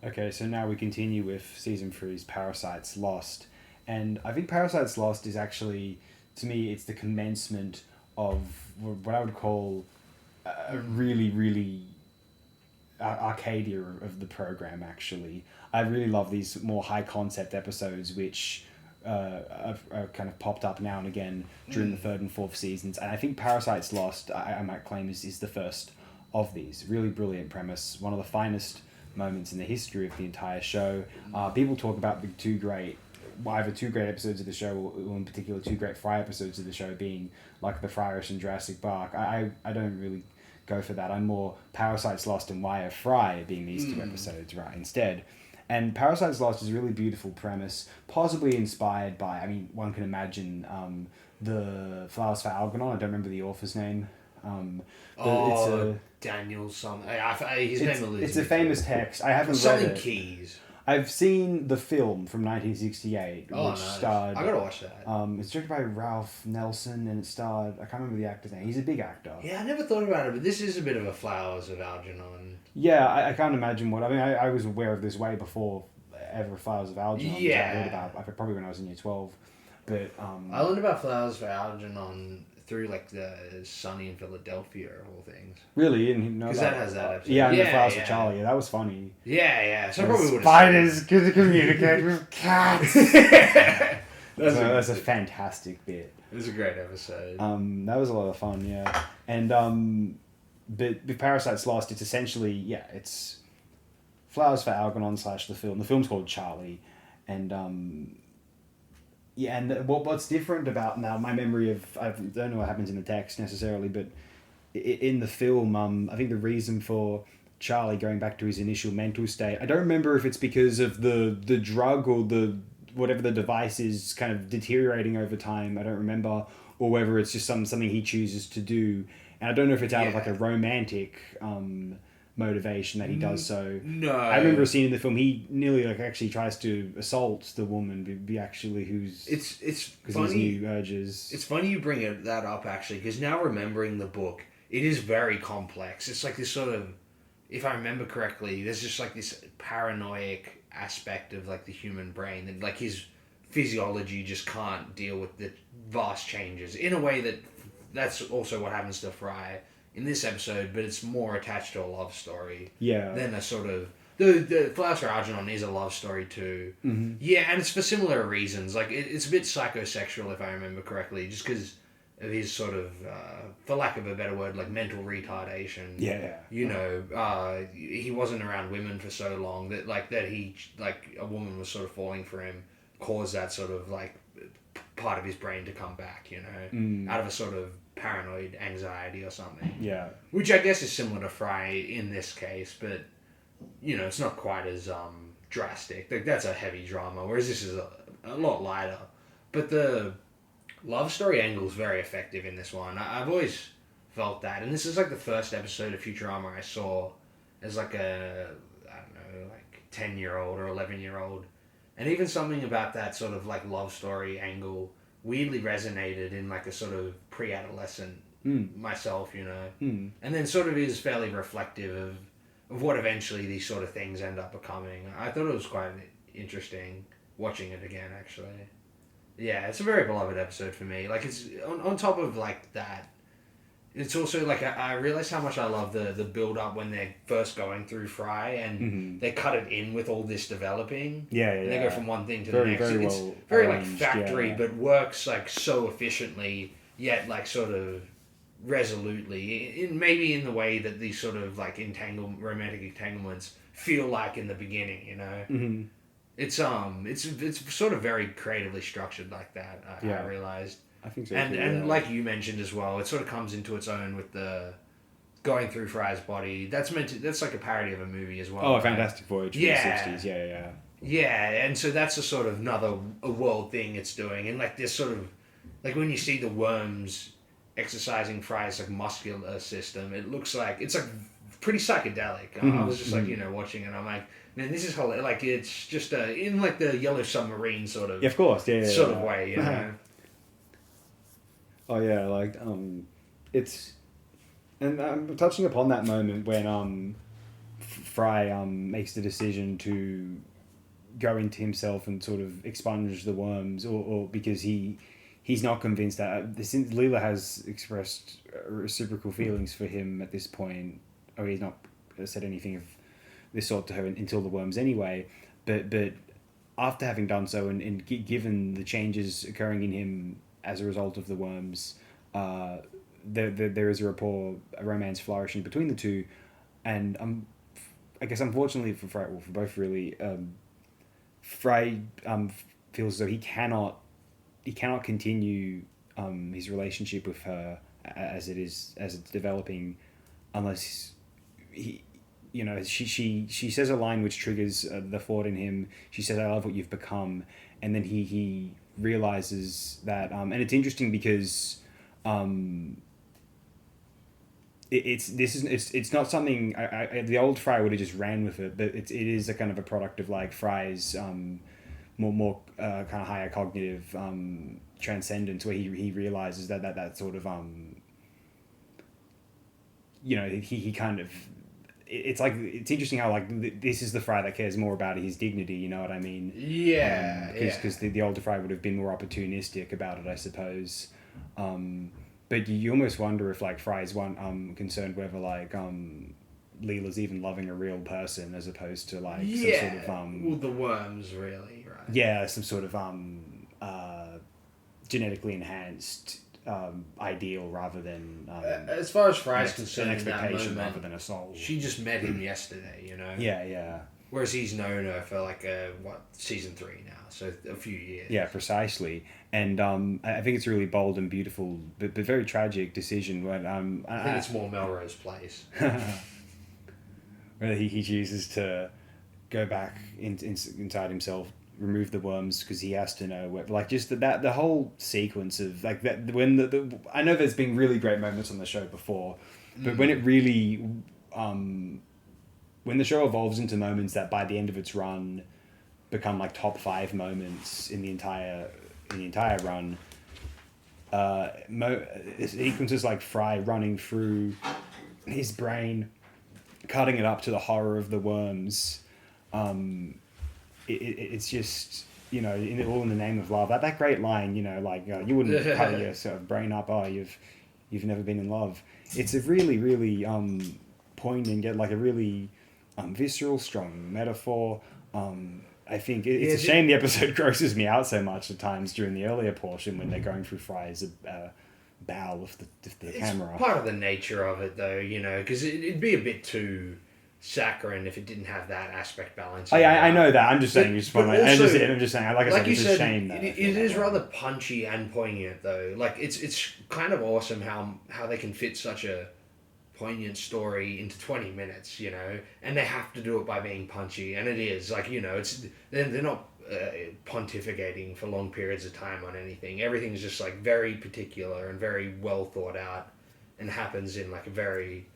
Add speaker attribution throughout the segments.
Speaker 1: Okay, so now we continue with season 3's Parasites Lost. And I think Parasites Lost is actually, to me, it's the commencement of what I would call a really, really Arcadia of the program, actually. I really love these more high concept episodes, which are kind of popped up now and again during the third and fourth seasons. And I think Parasites Lost, I might claim, is the first of these. Really brilliant premise. One of the finest moments in the history of the entire show. People talk about the either two great episodes of the show, or in particular two great Fry episodes of the show being like the Fryers and Jurassic Park. I don't really go for that. I'm more Parasites Lost and Why of Fry being these two episodes right instead. And Parasites Lost is a really beautiful premise, possibly inspired by, I mean, one can imagine the Flowers for Algernon. I don't remember the author's name.
Speaker 2: Daniel something. His name eludes me.
Speaker 1: It's a famous text. I haven't read
Speaker 2: something
Speaker 1: it.
Speaker 2: Keys.
Speaker 1: I've seen the film from 1968, which starred...
Speaker 2: I gotta watch that.
Speaker 1: It's directed by Ralph Nelson, and it starred... I can't remember the actor's name. He's a big actor.
Speaker 2: Yeah, I never thought about it, but this is a bit of a Flowers of Algernon.
Speaker 1: Yeah, I can't imagine what... I mean, I was aware of this way before ever Flowers of Algernon.
Speaker 2: Yeah.
Speaker 1: I heard about probably when I was in year 12. But...
Speaker 2: I learned about Flowers for Algernon through like the Sunny in Philadelphia of all things.
Speaker 1: Really? You didn't know that?
Speaker 2: Because that has that episode.
Speaker 1: Yeah, and the Flowers for Charlie. Yeah, that was funny.
Speaker 2: Yeah. So I probably would have
Speaker 1: spiders could communicate with cats. That's a fantastic bit.
Speaker 2: It was a great episode.
Speaker 1: That was a lot of fun, yeah. And but with Parasites Lost, it's essentially it's Flowers for Algernon / the film. The film's called Charlie, and and what's different about now, my memory of, I don't know what happens in the text necessarily, but in the film, I think the reason for Charlie going back to his initial mental state, I don't remember if it's because of the drug or the whatever the device is kind of deteriorating over time, I don't remember, or whether it's just something he chooses to do. And I don't know if it's out of like a romantic motivation that he does so.
Speaker 2: No.
Speaker 1: I remember a scene in the film, he nearly actually tries to assault the woman, be actually who's...
Speaker 2: It's
Speaker 1: because
Speaker 2: funny.
Speaker 1: his new urges.
Speaker 2: It's funny you bring that up, actually, because now remembering the book, it is very complex. It's like this sort of, if I remember correctly, there's just like this paranoid aspect of like the human brain that like his physiology just can't deal with the vast changes in a way that's also what happens to Fry in this episode, but it's more attached to a love story than a sort of... The Flowers for Algernon is a love story too. Mm-hmm. Yeah, and it's for similar reasons. Like, it's a bit psychosexual, if I remember correctly, just because of his sort of, for lack of a better word, like mental retardation.
Speaker 1: Yeah.
Speaker 2: You know, he wasn't around women for so long that a woman was sort of falling for him, caused that sort of like part of his brain to come back, you know, out of a sort of paranoid anxiety or something.
Speaker 1: Yeah.
Speaker 2: Which I guess is similar to Fry in this case, but, you know, it's not quite as drastic. Like, that's a heavy drama, whereas this is a lot lighter. But the love story angle is very effective in this one. I've always felt that. And this is like the first episode of Futurama I saw as like a, I don't know, like 10-year-old or 11-year-old. And even something about that sort of like love story angle weirdly resonated in like a sort of pre-adolescent myself, you know. And then sort of is fairly reflective of what eventually these sort of things end up becoming. I thought it was quite interesting watching it again, actually. Yeah, it's a very beloved episode for me. Like, it's on top of like that, it's also like I realized how much I love the build up when they're first going through Fry and they cut it in with all this developing.
Speaker 1: Yeah.
Speaker 2: And they go from one thing to the next.
Speaker 1: Very
Speaker 2: it's
Speaker 1: well
Speaker 2: very
Speaker 1: arranged,
Speaker 2: like factory, but works like so efficiently, yet like sort of resolutely. Maybe in the way that these sort of like romantic entanglements feel like in the beginning, you know. Mm-hmm. It's sort of very creatively structured like that. I realized. I think so. And like you mentioned as well, it sort of comes into its own with the going through Fry's body. That's like a parody of a movie as well.
Speaker 1: Oh, right? Fantastic Voyage from the 60s. Yeah.
Speaker 2: Yeah, and so that's a sort of a world thing it's doing. And like this sort of, like when you see the worms exercising Fry's like muscular system, it looks like, it's like pretty psychedelic. I was just like, you know, watching it, I'm like, man, this is hilarious. Like, it's just in like the Yellow Submarine sort of...
Speaker 1: Yeah, of course,
Speaker 2: sort of way, you know?
Speaker 1: Oh yeah, like it's, and I'm touching upon that moment when Fry makes the decision to go into himself and sort of expunge the worms, or because he's not convinced that since Leela has expressed reciprocal feelings for him at this point, or he's not said anything of this sort to her until the worms anyway, but after having done so and given the changes occurring in him as a result of the worms, there is a rapport, a romance flourishing between the two, and I guess unfortunately for Fry, well, for both really, Fry feels as though he cannot continue his relationship with her as it's developing, unless he, she says a line which triggers the thought in him. She says, "I love what you've become," and then he realizes that, and it's interesting because it's not something the old Fry would have just ran with it, but it is a kind of a product of like Fry's more kind of higher cognitive transcendence, where he realizes that sort of he kind of, it's like, it's interesting how like this is the Fry that cares more about his dignity, you know what I mean?
Speaker 2: Yeah,
Speaker 1: because the older Fry would have been more opportunistic about it, I suppose. But you almost wonder if like Fry's concerned whether like Leela's even loving a real person as opposed to like some sort of
Speaker 2: well, the worms, really, right?
Speaker 1: Yeah, some sort of genetically enhanced ideal rather than
Speaker 2: as far as Fry's concerned,
Speaker 1: an expectation
Speaker 2: in that moment,
Speaker 1: rather than a soul.
Speaker 2: She just met him yesterday,
Speaker 1: Yeah.
Speaker 2: Whereas he's known her for like season 3 now, so a few years.
Speaker 1: Yeah, precisely. And I think it's a really bold and beautiful, but very tragic decision. When
Speaker 2: I think it's more Melrose Place.
Speaker 1: Where he chooses to go back inside himself, remove the worms because he has to know where, like, just that the whole sequence of like that, when the I know there's been really great moments on the show before, but when it really when the show evolves into moments that by the end of its run become like top 5 moments in the entire run, sequences like Fry running through his brain, cutting it up to the horror of the worms, it's just, all in the name of love. That great line, like you wouldn't cut your sort of brain up. Oh, you've never been in love. It's a really, really poignant, get like a really visceral, strong metaphor. I think it's a shame the episode grosses me out so much at times during the earlier portion when they're going through Fry's bow with the camera.
Speaker 2: It's part of the nature of it, though, because it'd be a bit too saccharine if it didn't have that aspect balance.
Speaker 1: I know that. I'm just saying. I'm just saying. Like I said,
Speaker 2: you
Speaker 1: it's
Speaker 2: said,
Speaker 1: a shame.
Speaker 2: It is rather punchy and poignant, though. Like it's kind of awesome how they can fit such a poignant story into 20 minutes, and they have to do it by being punchy, and it is like, it's they're not pontificating for long periods of time on anything. Everything's just like very particular and very well thought out, and happens in like a very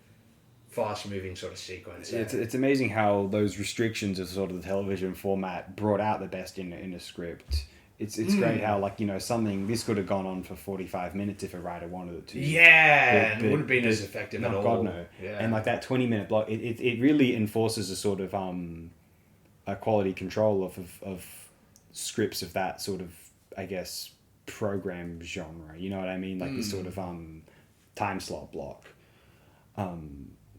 Speaker 2: fast moving sort of sequence.
Speaker 1: It's amazing how those restrictions of sort of the television format brought out the best in a script. It's great how, like, something, this could have gone on for 45 minutes if a writer wanted it to.
Speaker 2: Yeah, but it wouldn't have been as effective at all.
Speaker 1: God, no.
Speaker 2: Yeah.
Speaker 1: And, like, that 20-minute block, it really enforces a sort of a quality control of scripts of that sort of, I guess, program genre. You know what I mean? Like, this sort of time slot block.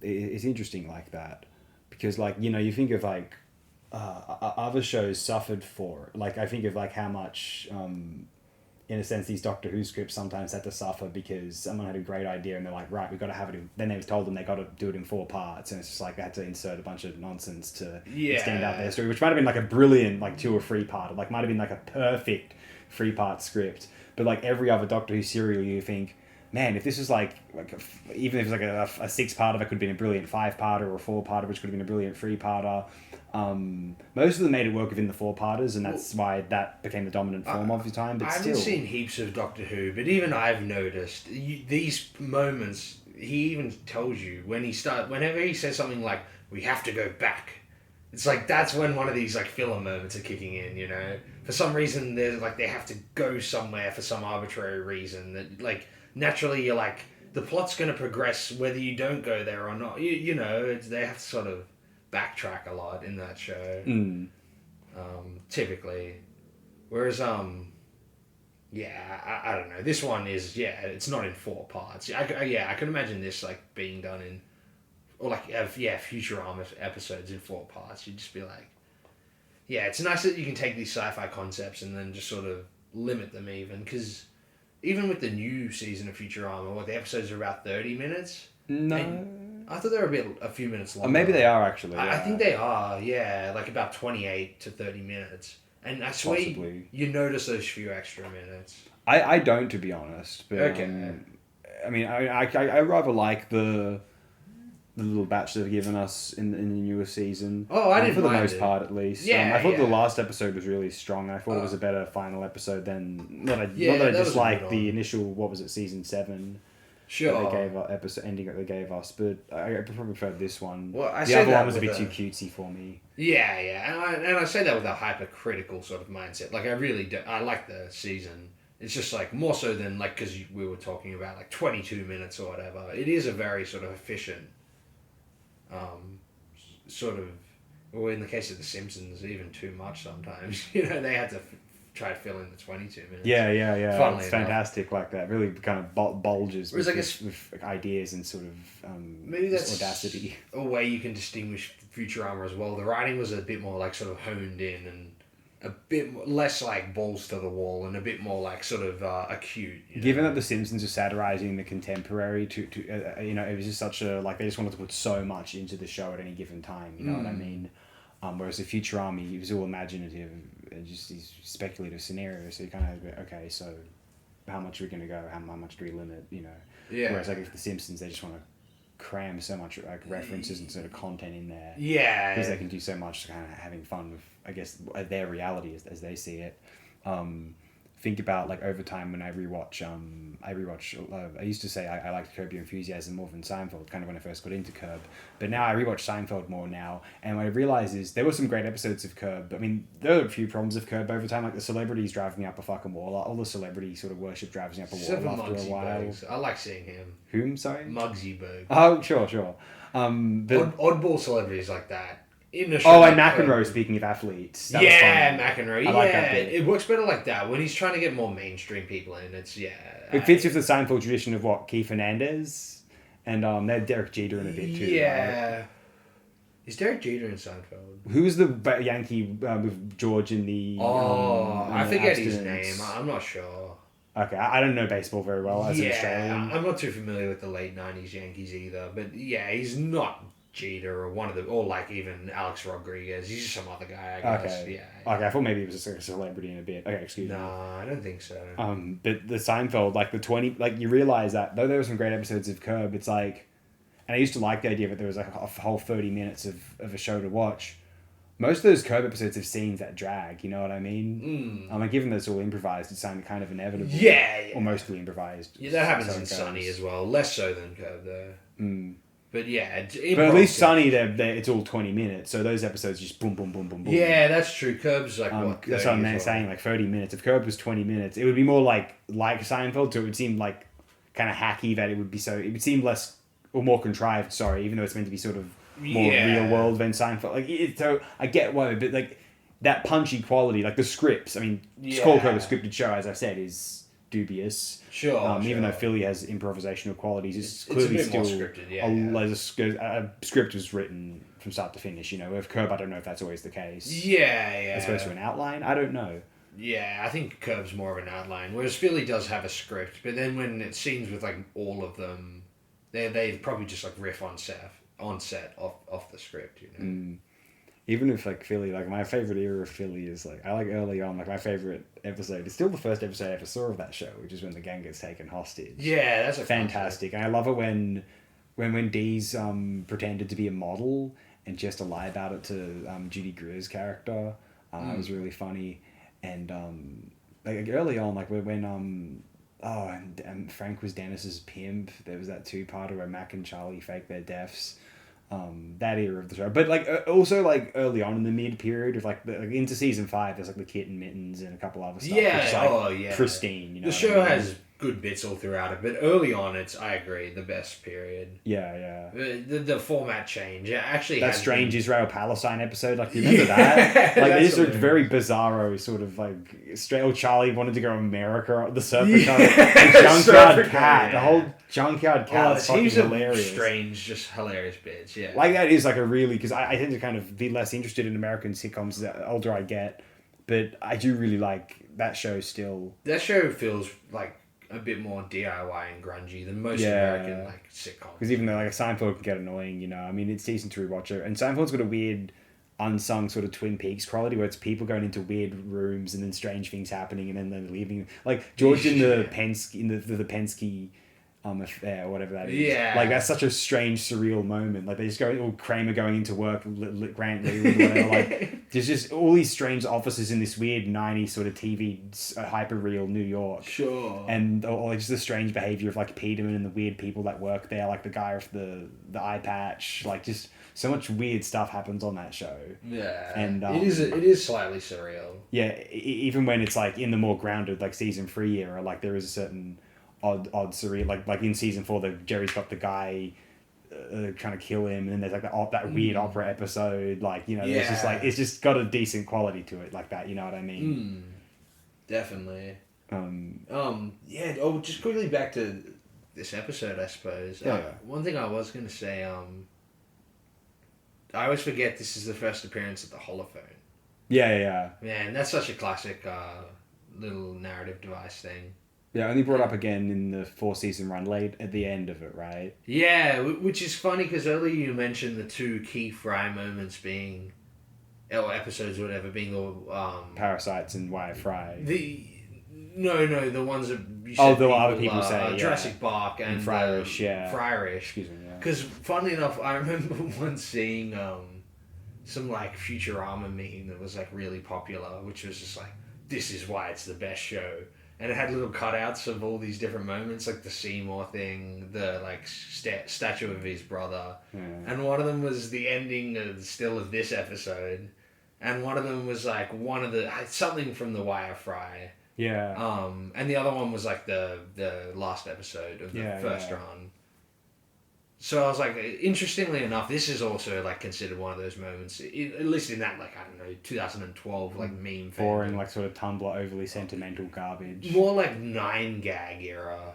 Speaker 1: It's interesting like that. Because, like, you think of, like, other shows suffered for, like, I think of like how much in a sense these Doctor Who scripts sometimes had to suffer because someone had a great idea and they're like, right, we've got to have it in, then they was told them they got to do it in 4 parts, and it's just like they had to insert a bunch of nonsense to extend out their story, which might have been like a brilliant like 2 or 3 part, like might have been like a perfect 3-part script, but like every other Doctor Who serial you think, man, if this was like even if it was like a 6-parter, that could have been a brilliant 5-parter, or a 4-parter, which could have been a brilliant 3-parter. Most of them made it work within the 4-parters, and that's why that became the dominant form of the time. But
Speaker 2: I haven't seen heaps of Doctor Who, but even I've noticed these moments. He even tells you whenever he says something like, "We have to go back." It's like that's when one of these like filler moments are kicking in. For some reason, there's like they have to go somewhere for some arbitrary reason that like naturally you're like the plot's going to progress whether you don't go there or not. They have to sort of backtrack a lot in that show. Typically. Whereas, I don't know. This one is, it's not in 4 parts. I can imagine this, like, being done in, or like, Futurama episodes in 4 parts. You'd just be like, it's nice that you can take these sci-fi concepts and then just sort of limit them even, because even with the new season of Futurama, the episodes are about 30 minutes?
Speaker 1: No.
Speaker 2: I thought they were a few minutes longer.
Speaker 1: Maybe they are, actually.
Speaker 2: I think they are, like about 28 to 30 minutes. And I swear you notice those few extra minutes.
Speaker 1: I don't, to be honest. But,
Speaker 2: okay.
Speaker 1: I mean, I rather like the little batch they've given us in the newer season.
Speaker 2: Oh, I didn't
Speaker 1: for the
Speaker 2: mind
Speaker 1: most
Speaker 2: it.
Speaker 1: part, at least.
Speaker 2: Yeah,
Speaker 1: I thought the last episode was really strong. I thought it was a better final episode than not that I disliked the initial season 7.
Speaker 2: Sure.
Speaker 1: That they gave us, episode ending that they gave us, but I probably preferred this one.
Speaker 2: Well,
Speaker 1: the other one was a bit too cutesy for me.
Speaker 2: Yeah, and I say that with a hypercritical sort of mindset. Like, I really do. I like the season. It's just like more so than like, because we were talking about like 22 minutes or whatever. It is a very sort of efficient, sort of. Well, in the case of The Simpsons, even too much sometimes. They had to try to fill in the 22 minutes.
Speaker 1: Yeah.
Speaker 2: Funnily
Speaker 1: it's
Speaker 2: enough.
Speaker 1: fantastic like that. Really kind of bulges with ideas and sort of
Speaker 2: maybe that's
Speaker 1: audacity.
Speaker 2: A way you can distinguish Futurama as well. The writing was a bit more like sort of honed in and a bit less like balls to the wall and a bit more like sort of acute.
Speaker 1: Given that The Simpsons are satirizing the contemporary, it was just such a, like, they just wanted to put so much into the show at any given time. You know what I mean? Whereas the Futurama, it was all imaginative and just these speculative scenarios. So you kind of go, okay, so how much are we going to go? How much do we limit?
Speaker 2: Yeah.
Speaker 1: Whereas like if The Simpsons, they just want to cram so much like references and sort of content in there.
Speaker 2: Yeah.
Speaker 1: Because they can do so much, kind of having fun with, I guess, their reality as they see it. Think about like over time when I rewatch. I used to say I liked Curb Your Enthusiasm more than Seinfeld, kind of when I first got into Curb, but now I rewatch Seinfeld more now, and what I realize is there were some great episodes of Curb. I mean, there are a few problems of Curb over time, like the celebrities drive me up a fucking wall. All the celebrity sort of worship drives me up a wall after a while.
Speaker 2: Bergs. I like seeing him.
Speaker 1: Whom? Sorry.
Speaker 2: Muggsy Berg.
Speaker 1: Oh, sure.
Speaker 2: Oddball celebrities like that. In the show,
Speaker 1: and McEnroe, speaking of athletes. That was fun.
Speaker 2: McEnroe.
Speaker 1: I like that bit.
Speaker 2: It works better like that. When he's trying to get more mainstream people in, it
Speaker 1: fits with the Seinfeld tradition of Keith Hernandez, and they had Derek Jeter in a bit too.
Speaker 2: Yeah.
Speaker 1: Right?
Speaker 2: Is Derek Jeter in Seinfeld?
Speaker 1: Who's the Yankee with George in the...
Speaker 2: I forget his name. I'm not sure.
Speaker 1: Okay, I don't know baseball very well as an Australian.
Speaker 2: I'm not too familiar with the late 90s Yankees either, but he's not Jeter or one of the, or like even Alex Rodriguez. He's just some other guy, I guess.
Speaker 1: Okay. Okay, I thought maybe he was a celebrity in a bit. Okay, excuse me.
Speaker 2: No, I don't think so.
Speaker 1: But the Seinfeld, like the 20, like you realize that though there were some great episodes of Curb, it's like, and I used to like the idea that there was like a whole 30 minutes of a show to watch. Most of those Curb episodes have scenes that drag, you know what I mean? Like, given that it's all improvised, it sounded kind of inevitable.
Speaker 2: Yeah.
Speaker 1: Or mostly improvised.
Speaker 2: Yeah, that happens in Sunny as well. Less so than Curb, though. But yeah,
Speaker 1: but at least Sunny, it's all 20 minutes, so those episodes just boom, boom, boom, boom, boom.
Speaker 2: Yeah, that's true. Curb's like what?
Speaker 1: That's what I'm saying, like 30 minutes. If Curb was 20 minutes, it would be more like Seinfeld, so it would seem like kind of hacky that it would seem less or more contrived. Sorry, even though it's meant to be sort of more real world than Seinfeld. Like so, I get why, but like that punchy quality, like the scripts. I mean, it's called Curb, a scripted show, as I said, is dubious.
Speaker 2: Sure.
Speaker 1: Even though Philly has improvisational qualities, it's
Speaker 2: a
Speaker 1: clearly
Speaker 2: bit
Speaker 1: still
Speaker 2: more scripted.
Speaker 1: A script was written from start to finish. With Curb, I don't know if that's always the case.
Speaker 2: Yeah.
Speaker 1: As opposed to an outline, I don't know.
Speaker 2: Yeah, I think Curb's more of an outline, whereas Philly does have a script. But then when it scenes with like all of them, they probably just like riff on set off the script.
Speaker 1: Even if like Philly, like my favorite era of Philly is like I like early on, like my favorite episode is still the first episode I ever saw of that show, which is when the gang gets taken hostage.
Speaker 2: Yeah, that's
Speaker 1: fantastic. And I love it when Dee's pretended to be a model and just to lie about it to Judy Greer's character. It was really funny. And like early on, like when and Frank was Dennis's pimp, there was that 2-parter where Mac and Charlie fake their deaths. That era of the show, but like also like early on in the mid period of like into season 5, there's like the Kitten Mittens and a couple other stuff.
Speaker 2: Yeah,
Speaker 1: which is, like, pristine.
Speaker 2: The show has good bits all throughout it, but early on, I agree, the best period.
Speaker 1: Yeah.
Speaker 2: The format change actually.
Speaker 1: That strange Israel-Palestine episode, like, do you remember that? Like, it is a very bizarro sort of, like, straight old Charlie wanted to go to America, the surfer car, the junkyard cat, the whole junkyard cat is fucking hilarious.
Speaker 2: Strange, just hilarious bits, yeah.
Speaker 1: Like, that is, like, a really, because I tend to kind of be less interested in American sitcoms the older I get, but I do really like that show still.
Speaker 2: That show feels like a bit more DIY and grungy than most American like sitcoms.
Speaker 1: Because even though like Seinfeld can get annoying, you know, I mean, it's decent to rewatch it. And Seinfeld's got a weird, unsung sort of Twin Peaks quality where it's people going into weird rooms and then strange things happening and then they're leaving. Like George in the Penske in the Penske affair or whatever that is.
Speaker 2: Yeah.
Speaker 1: Like that's such a strange, surreal moment. Like they just go, or Kramer going into work, Grant Leland, whatever. Like there's just all these strange offices in this weird 90s sort of TV hyper real New York.
Speaker 2: Sure.
Speaker 1: And or just the strange behavior of like Peterman and the weird people that work there, like the guy with the eye patch. Like just so much weird stuff happens on that show.
Speaker 2: Yeah.
Speaker 1: And
Speaker 2: it is slightly surreal.
Speaker 1: Yeah, even when it's like in the more grounded like season 3 era, like there is a certain odd surreal, like in season 4, Jerry's got the guy trying to kill him, and then there's like that weird opera episode, like, you know, there's just like it's just got a decent quality to it, like that, you know what I mean?
Speaker 2: Definitely.
Speaker 1: Yeah.
Speaker 2: Oh, just quickly back to this episode, I suppose.
Speaker 1: Yeah.
Speaker 2: One thing I was gonna say, I always forget this is the first appearance of the holophone.
Speaker 1: Yeah.
Speaker 2: Man, that's such a classic little narrative device thing.
Speaker 1: Yeah, only brought up again in the 4-season run, late at the end of it, right?
Speaker 2: Yeah, which is funny because earlier you mentioned the two key Fry moments being, or episodes or whatever, being the
Speaker 1: Parasites and Why Fry.
Speaker 2: No, the ones that you said
Speaker 1: the other people say,
Speaker 2: Jurassic Park and
Speaker 1: Fryrish,
Speaker 2: Fryrish.
Speaker 1: Excuse me, yeah.
Speaker 2: Because funnily enough, I remember once seeing some like Futurama meme that was like really popular, which was just like, this is why it's the best show. And it had little cutouts of all these different moments, like the Seymour thing, the like statue of his brother, and one of them was the ending of this episode, and one of them was like something from the Wire Fry.
Speaker 1: Yeah.
Speaker 2: And the other one was like the last episode of the first run. So I was like, interestingly enough, this is also like considered one of those moments, at least in that, like, I don't know, 2012 like meme.
Speaker 1: Boring, like sort of Tumblr overly sentimental garbage.
Speaker 2: More like 9gag era.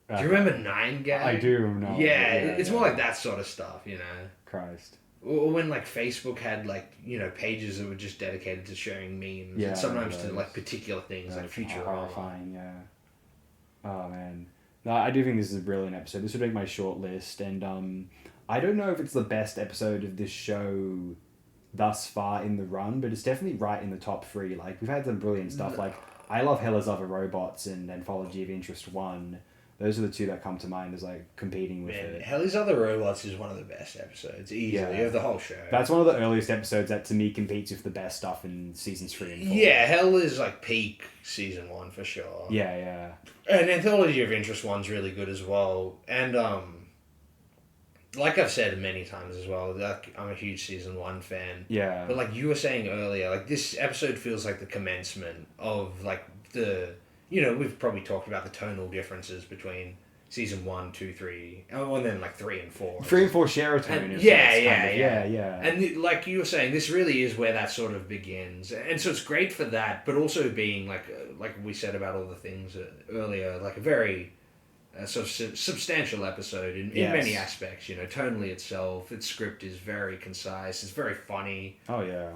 Speaker 2: Do you remember 9gag?
Speaker 1: I do know.
Speaker 2: Yeah, it's more like that sort of stuff, you know.
Speaker 1: Christ.
Speaker 2: Or when like Facebook had like, you know, pages that were just dedicated to sharing memes, and sometimes to like particular things like Futurama.
Speaker 1: Horrifying, yeah. Oh man. No, I do think this is a brilliant episode. This would make my short list, and I don't know if it's the best episode of this show thus far in the run, but it's definitely right in the top 3. Like, we've had some brilliant stuff, like I love Hella's Other Robots and Anthology of Interest 1. Those are the two that come to mind as like competing with it.
Speaker 2: Hell's Other Robots is one of the best episodes, easily, of the whole show.
Speaker 1: That's one of the earliest episodes that to me competes with the best stuff in seasons 3 and 4.
Speaker 2: Yeah, Hell is like peak season 1 for sure.
Speaker 1: Yeah.
Speaker 2: And Anthology of Interest 1's really good as well. And like I've said many times as well, like, I'm a huge season 1 fan.
Speaker 1: Yeah.
Speaker 2: But like you were saying earlier, like this episode feels like the commencement of like the... You know, we've probably talked about the tonal differences between season 1, 2, 3, and then like 3 and 4.
Speaker 1: 3 and 4 share a tone.
Speaker 2: Yeah. And like you were saying, this really is where that sort of begins, and so it's great for that, but also being like we said about all the things earlier, like a very sort of substantial episode in many aspects. You know, tonally itself, its script is very concise. It's very funny.
Speaker 1: Oh yeah.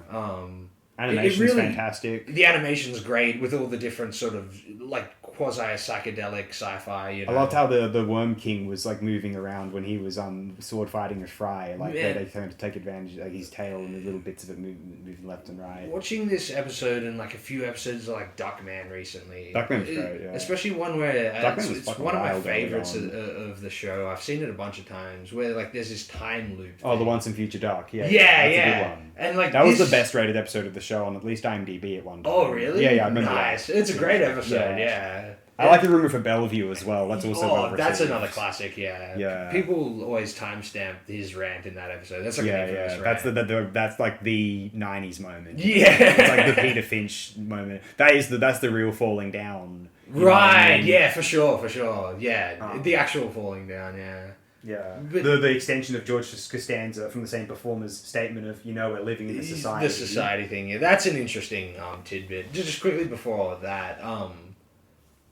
Speaker 2: Animation's
Speaker 1: really, fantastic.
Speaker 2: The animation's great with all the different sort of like quasi-psychedelic sci-fi. You know?
Speaker 1: I loved how the Worm King was like moving around when he was sword fighting with Fry. Like they turned to take advantage of like, his tail and the little bits of it moving left and right.
Speaker 2: Watching this episode and like a few episodes of like Duckman recently.
Speaker 1: Duckman's great, yeah.
Speaker 2: Especially one where it's one of my favorites of the show. I've seen it a bunch of times where like there's this time loop.
Speaker 1: Oh, the Once in Future Duck. Yeah.
Speaker 2: That's
Speaker 1: a good one.
Speaker 2: And like
Speaker 1: that was the best rated episode of the show on at least IMDb at one time.
Speaker 2: Oh, really?
Speaker 1: Yeah, I remember
Speaker 2: Nice.
Speaker 1: that.
Speaker 2: It's a great episode, yeah.
Speaker 1: I like The Rumor for Bellevue as well. That's also well received.
Speaker 2: That's another classic, yeah.
Speaker 1: Yeah.
Speaker 2: People always timestamp his rant in that episode. That's like an infamous rant.
Speaker 1: That's like the 90s moment.
Speaker 2: Yeah.
Speaker 1: It's like the Peter Finch moment. That's the real falling down. You know what I
Speaker 2: Right,
Speaker 1: mean?
Speaker 2: yeah, for sure. Yeah, the actual falling down, yeah.
Speaker 1: Yeah,
Speaker 2: But
Speaker 1: the extension of George Costanza from the same performer's statement of, we're living in a society.
Speaker 2: the society thing, yeah, that's an interesting tidbit. Just quickly before that,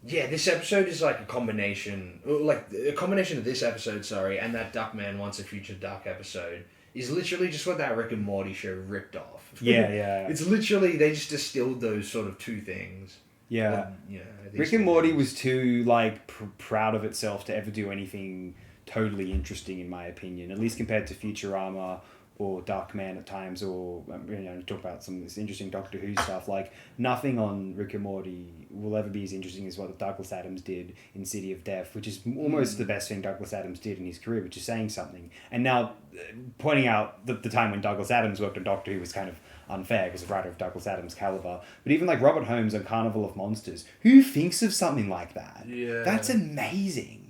Speaker 2: yeah, this episode is like a combination of this episode, sorry, and that Duckman Wants a Future Duck episode is literally just what that Rick and Morty show ripped off.
Speaker 1: Yeah.
Speaker 2: It's literally, they just distilled those sort of two things.
Speaker 1: Yeah.
Speaker 2: These
Speaker 1: Rick and Morty
Speaker 2: things.
Speaker 1: was too, proud of itself to ever do anything totally interesting, in my opinion, at least compared to Futurama or Darkman at times, or talk about some of this interesting Doctor Who stuff. Like, nothing on Rick and Morty will ever be as interesting as what Douglas Adams did in City of Death, which is almost the best thing Douglas Adams did in his career, which is saying something. And now, pointing out the time when Douglas Adams worked on Doctor Who was kind of unfair because a writer of Douglas Adams' caliber. But even like Robert Holmes on Carnival of Monsters, who thinks of something like that?
Speaker 2: Yeah.
Speaker 1: That's amazing.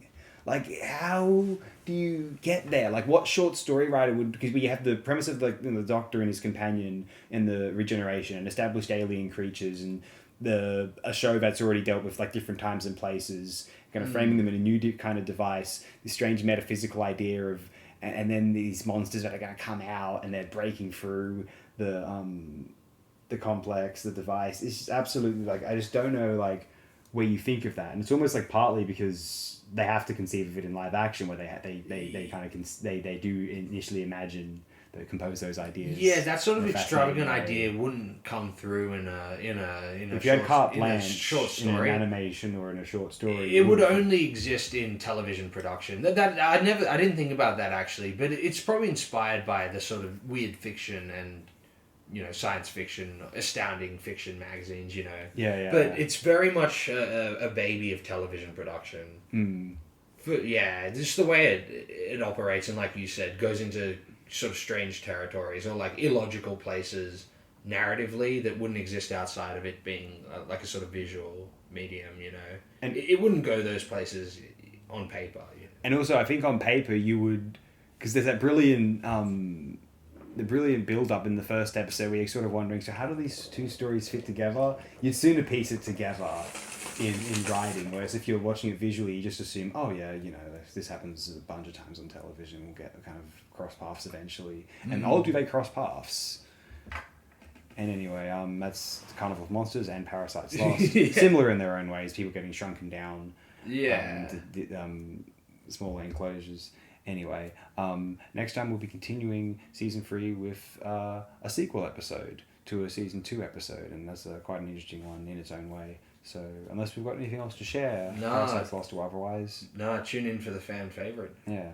Speaker 1: Like, how do you get there? Like, what short story writer would... Because we have the premise of the Doctor and his companion and the regeneration and established alien creatures and a show that's already dealt with, different times and places, kind of framing them in a new kind of device, this strange metaphysical idea of... And then these monsters that are going to come out and they're breaking through the complex, the device. It's just absolutely, I just don't know, where you think of that. And it's almost, partly because... they have to conceive of it in live action, where they do initially imagine, they compose those ideas.
Speaker 2: Yeah, that sort of extravagant idea wouldn't come through in a
Speaker 1: if you had carte blanche
Speaker 2: short story,
Speaker 1: in an animation or in a short story,
Speaker 2: it would only exist in television production. That I didn't think about that actually, but it's probably inspired by the sort of weird fiction and science fiction, astounding fiction magazines,
Speaker 1: Yeah.
Speaker 2: But it's very much a baby of television production.
Speaker 1: Mm.
Speaker 2: Yeah, just the way it operates, and like you said, goes into sort of strange territories or illogical places narratively that wouldn't exist outside of it being a sort of visual medium, And it wouldn't go those places on paper.
Speaker 1: And also, I think on paper you would, because there's that brilliant... the brilliant build-up in the first episode where you're sort of wondering, so how do these two stories fit together? You'd sooner piece it together in writing, whereas if you're watching it visually, you just assume, oh yeah, if this happens a bunch of times on television, we'll get kind of cross paths eventually. And do they cross paths? And anyway, that's Carnival of Monsters and Parasites Lost.
Speaker 2: Yeah.
Speaker 1: Similar in their own ways, people getting shrunken down.
Speaker 2: Yeah.
Speaker 1: Smaller enclosures. Anyway, next time we'll be continuing season 3 with a sequel episode to a season 2 episode, and that's quite an interesting one in its own way. So, unless we've got anything else to share,
Speaker 2: No.
Speaker 1: Parasites Lost or otherwise.
Speaker 2: No, tune in for the fan favorite.
Speaker 1: Yeah.